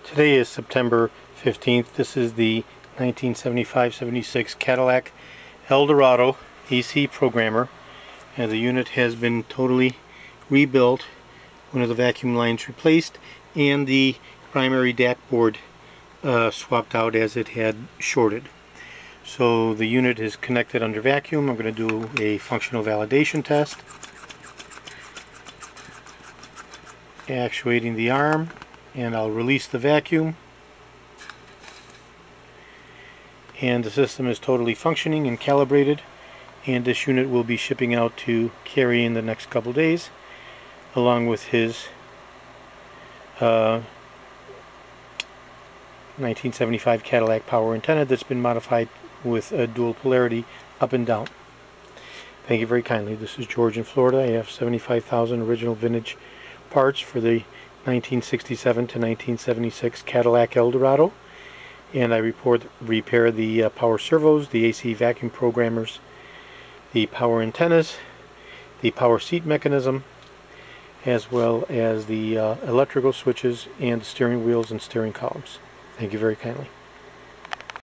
Today is September 15th. This is the 1975-76 Cadillac Eldorado AC programmer. And the unit has been totally rebuilt, one of the vacuum lines replaced, and the primary DAC board swapped out as it had shorted. So the unit is connected under vacuum. I'm going to do a functional validation test. Actuating the arm, and I'll release the vacuum, and the system is totally functioning and calibrated, and this unit will be shipping out to Carrie in the next couple days along with his 1975 Cadillac power antenna that's been modified with a dual polarity up and down. Thank you very kindly. This is George in Florida. I have 75,000 original vintage parts for the 1967 to 1976 Cadillac Eldorado, and I repair the power servos, the AC vacuum programmers, the power antennas, the power seat mechanism, as well as the electrical switches and the steering wheels and steering columns. Thank you very kindly.